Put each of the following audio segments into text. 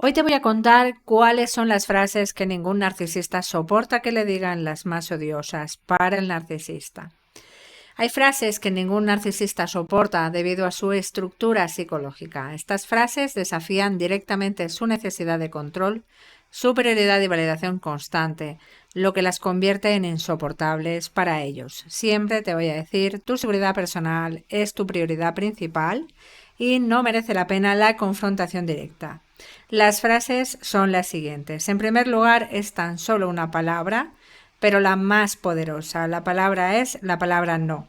Hoy te voy a contar cuáles son las frases que ningún narcisista soporta que le digan, las más odiosas para el narcisista. Hay frases que ningún narcisista soporta debido a su estructura psicológica. Estas frases desafían directamente su necesidad de control, superioridad y validación constante, lo que las convierte en insoportables para ellos. Siempre te voy a decir, tu seguridad personal es tu prioridad principal y no merece la pena la confrontación directa. Las frases son las siguientes. En primer lugar, es tan solo una palabra, pero la más poderosa. La palabra es la palabra no.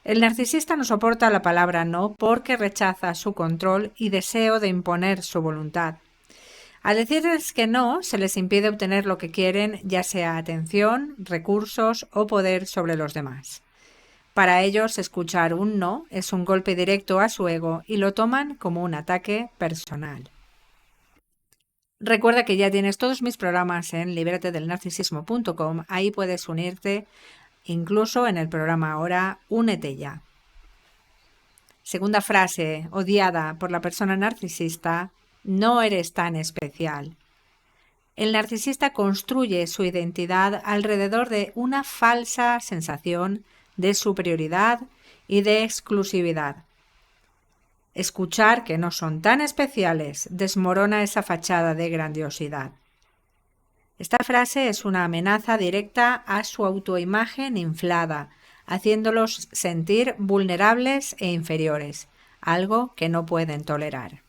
El narcisista no soporta la palabra no porque rechaza su control y deseo de imponer su voluntad. Al decirles que no, se les impide obtener lo que quieren, ya sea atención, recursos o poder sobre los demás. Para ellos, escuchar un no es un golpe directo a su ego y lo toman como un ataque personal. Recuerda que ya tienes todos mis programas en libratedelnarcisismo.com. Ahí puedes unirte, incluso en el programa ahora Únete ya. Segunda frase, odiada por la persona narcisista: no eres tan especial. El narcisista construye su identidad alrededor de una falsa sensación de superioridad y de exclusividad. Escuchar que no son tan especiales desmorona esa fachada de grandiosidad. Esta frase es una amenaza directa a su autoimagen inflada, haciéndolos sentir vulnerables e inferiores, algo que no pueden tolerar.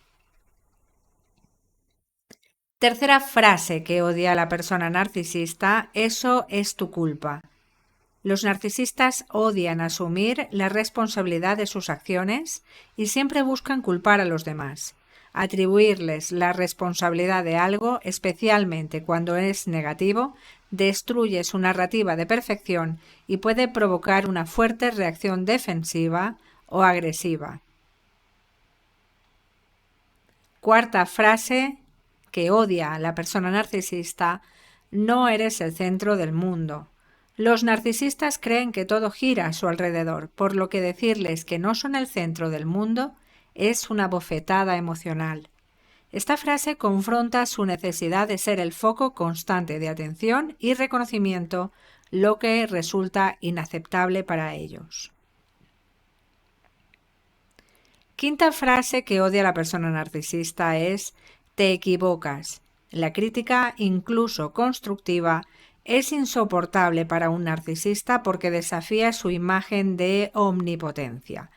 Tercera frase que odia a la persona narcisista: eso es tu culpa. Los narcisistas odian asumir la responsabilidad de sus acciones y siempre buscan culpar a los demás. Atribuirles la responsabilidad de algo, especialmente cuando es negativo, destruye su narrativa de perfección y puede provocar una fuerte reacción defensiva o agresiva. Cuarta frase que odia a la persona narcisista: no eres el centro del mundo. Los narcisistas creen que todo gira a su alrededor, por lo que decirles que no son el centro del mundo es una bofetada emocional. Esta frase confronta su necesidad de ser el foco constante de atención y reconocimiento, lo que resulta inaceptable para ellos. Quinta frase que odia a la persona narcisista es: te equivocas. La crítica, incluso constructiva, es insoportable para un narcisista porque desafía su imagen de omnipotencia.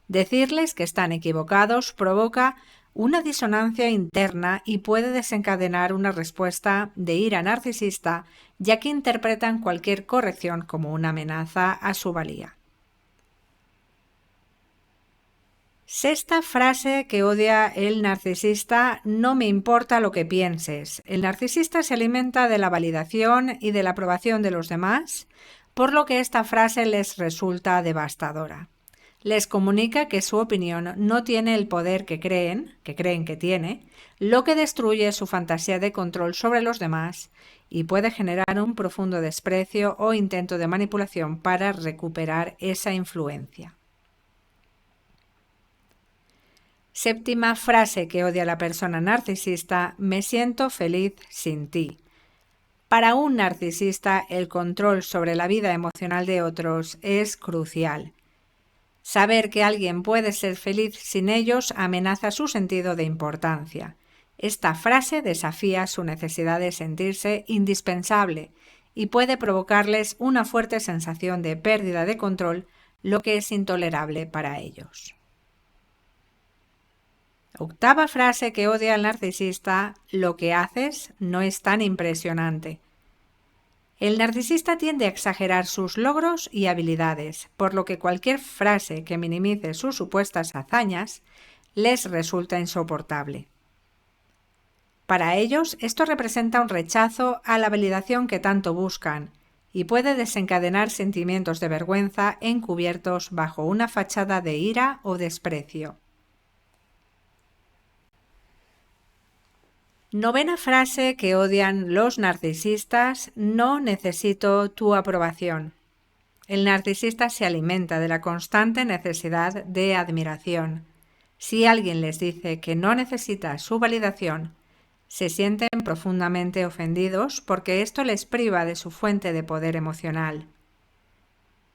Decirles que están equivocados provoca una disonancia interna y puede desencadenar una respuesta de ira narcisista, ya que interpretan cualquier corrección como una amenaza a su valía. Sexta frase que odia el narcisista: no me importa lo que pienses. El narcisista se alimenta de la validación y de la aprobación de los demás, por lo que esta frase les resulta devastadora. Les comunica que su opinión no tiene el poder que creen que tiene, lo que destruye su fantasía de control sobre los demás y puede generar un profundo desprecio o intento de manipulación para recuperar esa influencia. Séptima frase que odia la persona narcisista: me siento feliz sin ti. Para un narcisista, el control sobre la vida emocional de otros es crucial. Saber que alguien puede ser feliz sin ellos amenaza su sentido de importancia. Esta frase desafía su necesidad de sentirse indispensable y puede provocarles una fuerte sensación de pérdida de control, lo que es intolerable para ellos. Octava frase que odia al narcisista: lo que haces no es tan impresionante. El narcisista tiende a exagerar sus logros y habilidades, por lo que cualquier frase que minimice sus supuestas hazañas les resulta insoportable. Para ellos, esto representa un rechazo a la validación que tanto buscan y puede desencadenar sentimientos de vergüenza encubiertos bajo una fachada de ira o desprecio. Novena frase que odian los narcisistas: no necesito tu aprobación. El narcisista se alimenta de la constante necesidad de admiración. Si alguien les dice que no necesita su validación, Se sienten profundamente ofendidos porque esto les priva de su fuente de poder emocional.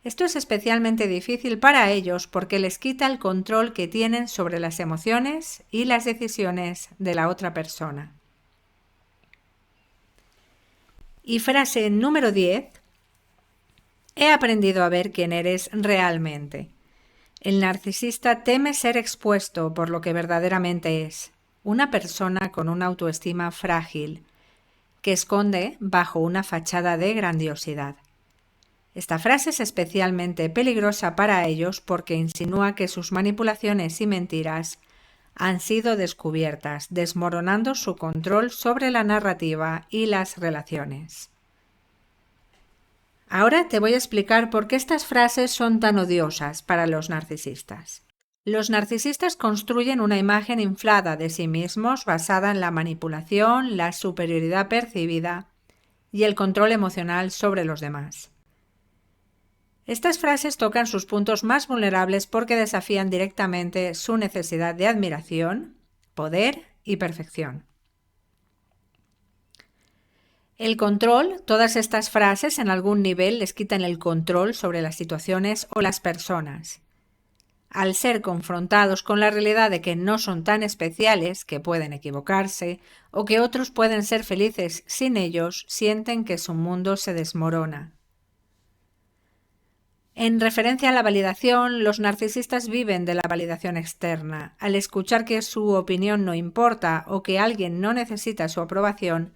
Esto es especialmente difícil para ellos porque les quita el control que tienen sobre las emociones y las decisiones de la otra persona. Y frase número 10. He aprendido a ver quién eres realmente. El narcisista teme ser expuesto por lo que verdaderamente es, una persona con una autoestima frágil, que esconde bajo una fachada de grandiosidad. Esta frase es especialmente peligrosa para ellos porque insinúa que sus manipulaciones y mentiras han sido descubiertas, desmoronando su control sobre la narrativa y las relaciones. Ahora te voy a explicar por qué estas frases son tan odiosas para los narcisistas. Los narcisistas construyen una imagen inflada de sí mismos basada en la manipulación, la superioridad percibida y el control emocional sobre los demás. Estas frases tocan sus puntos más vulnerables porque desafían directamente su necesidad de admiración, poder y perfección. El control, todas estas frases en algún nivel les quitan el control sobre las situaciones o las personas. Al ser confrontados con la realidad de que no son tan especiales, que pueden equivocarse, o que otros pueden ser felices sin ellos, sienten que su mundo se desmorona. En referencia a la validación, los narcisistas viven de la validación externa. Al escuchar que su opinión no importa o que alguien no necesita su aprobación,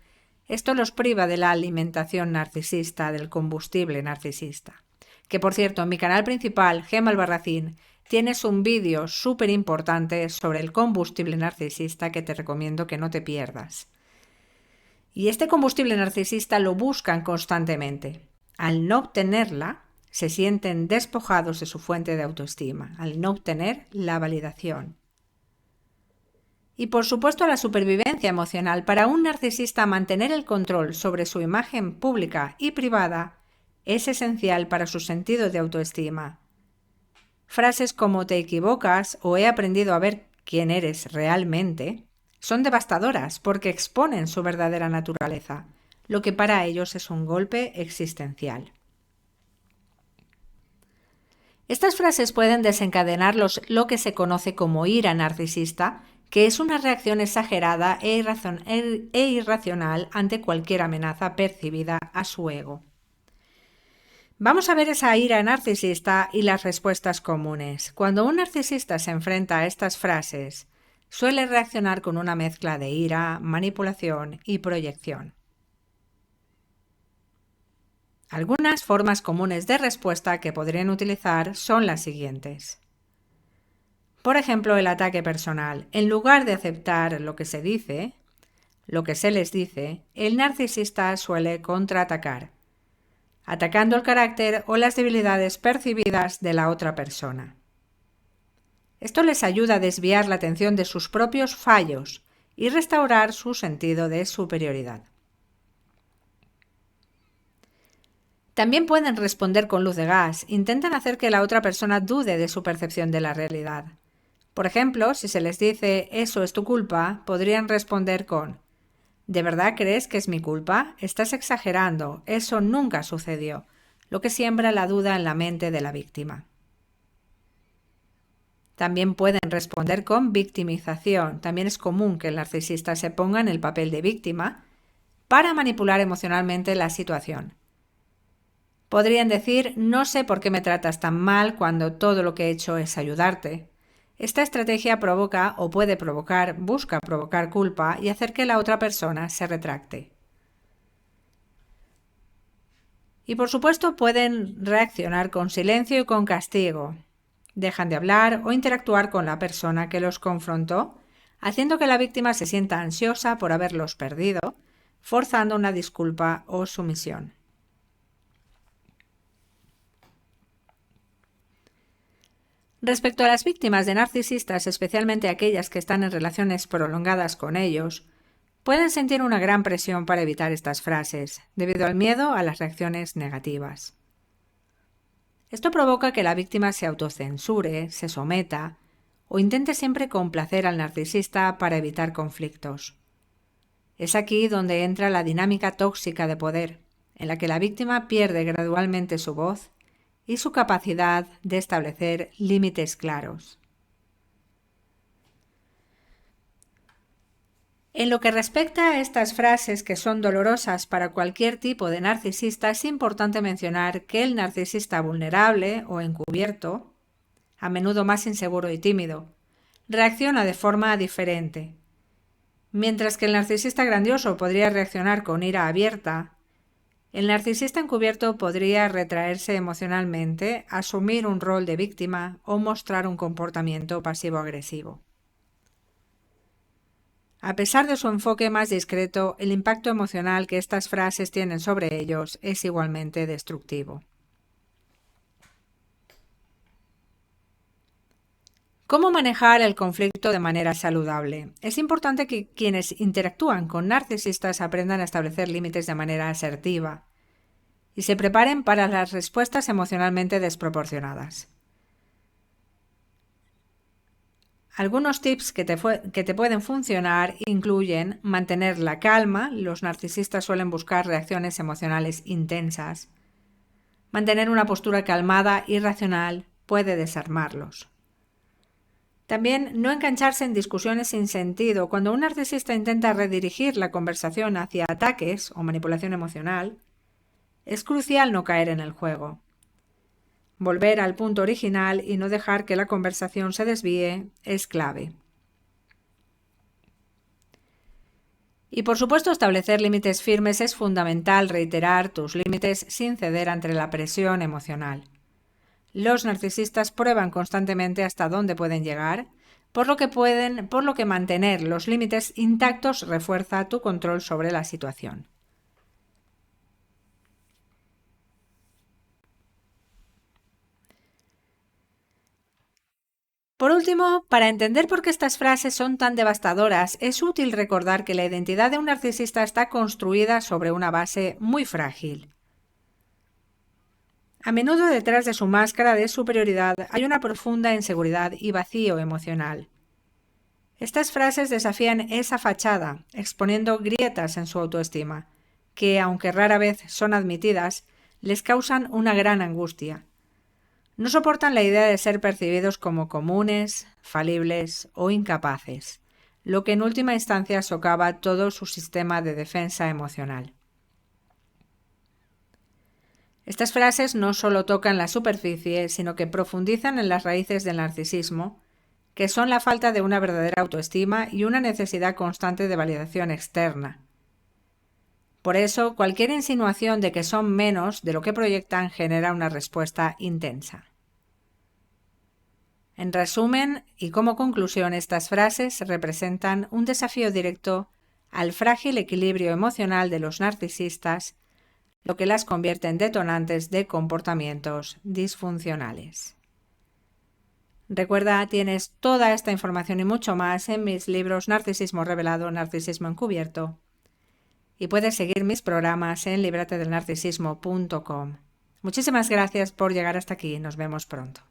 esto los priva de la alimentación narcisista, del combustible narcisista. Que por cierto, en mi canal principal, Gemma Albarracín, tienes un vídeo súper importante sobre el combustible narcisista que te recomiendo que no te pierdas. Y este combustible narcisista lo buscan constantemente. Al no obtenerla, se sienten despojados de su fuente de autoestima, al no obtener la validación. Y por supuesto la supervivencia emocional. Para un narcisista mantener el control sobre su imagen pública y privada es esencial para su sentido de autoestima. Frases como te equivocas o he aprendido a ver quién eres realmente son devastadoras porque exponen su verdadera naturaleza, lo que para ellos es un golpe existencial. Estas frases pueden desencadenar lo que se conoce como ira narcisista, que es una reacción exagerada e irracional ante cualquier amenaza percibida a su ego. Vamos a ver esa ira narcisista y las respuestas comunes. Cuando un narcisista se enfrenta a estas frases, suele reaccionar con una mezcla de ira, manipulación y proyección. Algunas formas comunes de respuesta que podrían utilizar son las siguientes. Por ejemplo, el ataque personal. En lugar de aceptar lo que se les dice, el narcisista suele contraatacar, atacando el carácter o las debilidades percibidas de la otra persona. Esto les ayuda a desviar la atención de sus propios fallos y restaurar su sentido de superioridad. También pueden responder con luz de gas, intentan hacer que la otra persona dude de su percepción de la realidad. Por ejemplo, si se les dice «eso es tu culpa», podrían responder con «¿De verdad crees que es mi culpa? Estás exagerando, eso nunca sucedió», lo que siembra la duda en la mente de la víctima. También pueden responder con victimización. También es común que el narcisista se ponga en el papel de víctima para manipular emocionalmente la situación. Podrían decir «no sé por qué me tratas tan mal cuando todo lo que he hecho es ayudarte». Esta estrategia busca provocar culpa y hacer que la otra persona se retracte. Y por supuesto pueden reaccionar con silencio y con castigo. Dejan de hablar o interactuar con la persona que los confrontó, haciendo que la víctima se sienta ansiosa por haberlos perdido, forzando una disculpa o sumisión. Respecto a las víctimas de narcisistas, especialmente aquellas que están en relaciones prolongadas con ellos, pueden sentir una gran presión para evitar estas frases, debido al miedo a las reacciones negativas. Esto provoca que la víctima se autocensure, se someta o intente siempre complacer al narcisista para evitar conflictos. Es aquí donde entra la dinámica tóxica de poder, en la que la víctima pierde gradualmente su voz y su capacidad de establecer límites claros. En lo que respecta a estas frases que son dolorosas para cualquier tipo de narcisista, es importante mencionar que el narcisista vulnerable o encubierto, a menudo más inseguro y tímido, reacciona de forma diferente. Mientras que el narcisista grandioso podría reaccionar con ira abierta, el narcisista encubierto podría retraerse emocionalmente, asumir un rol de víctima o mostrar un comportamiento pasivo-agresivo. A pesar de su enfoque más discreto, el impacto emocional que estas frases tienen sobre ellos es igualmente destructivo. ¿Cómo manejar el conflicto de manera saludable? Es importante que quienes interactúan con narcisistas aprendan a establecer límites de manera asertiva y se preparen para las respuestas emocionalmente desproporcionadas. Algunos tips que te pueden funcionar incluyen mantener la calma. Los narcisistas suelen buscar reacciones emocionales intensas. Mantener una postura calmada y racional puede desarmarlos. También no engancharse en discusiones sin sentido. Cuando un narcisista intenta redirigir la conversación hacia ataques o manipulación emocional, es crucial no caer en el juego. Volver al punto original y no dejar que la conversación se desvíe es clave. Y por supuesto, establecer límites firmes es fundamental. Reiterar tus límites sin ceder ante la presión emocional. Los narcisistas prueban constantemente hasta dónde pueden llegar, por lo que mantener los límites intactos refuerza tu control sobre la situación. Por último, para entender por qué estas frases son tan devastadoras, es útil recordar que la identidad de un narcisista está construida sobre una base muy frágil. A menudo detrás de su máscara de superioridad hay una profunda inseguridad y vacío emocional. Estas frases desafían esa fachada, exponiendo grietas en su autoestima, que, aunque rara vez son admitidas, les causan una gran angustia. No soportan la idea de ser percibidos como comunes, falibles o incapaces, lo que en última instancia socava todo su sistema de defensa emocional. Estas frases no solo tocan la superficie, sino que profundizan en las raíces del narcisismo, que son la falta de una verdadera autoestima y una necesidad constante de validación externa. Por eso, cualquier insinuación de que son menos de lo que proyectan genera una respuesta intensa. En resumen, y como conclusión, estas frases representan un desafío directo al frágil equilibrio emocional de los narcisistas, lo que las convierte en detonantes de comportamientos disfuncionales. Recuerda, tienes toda esta información y mucho más en mis libros Narcisismo Revelado, Narcisismo Encubierto, y puedes seguir mis programas en libratedelnarcisismo.com. Muchísimas gracias por llegar hasta aquí. Nos vemos pronto.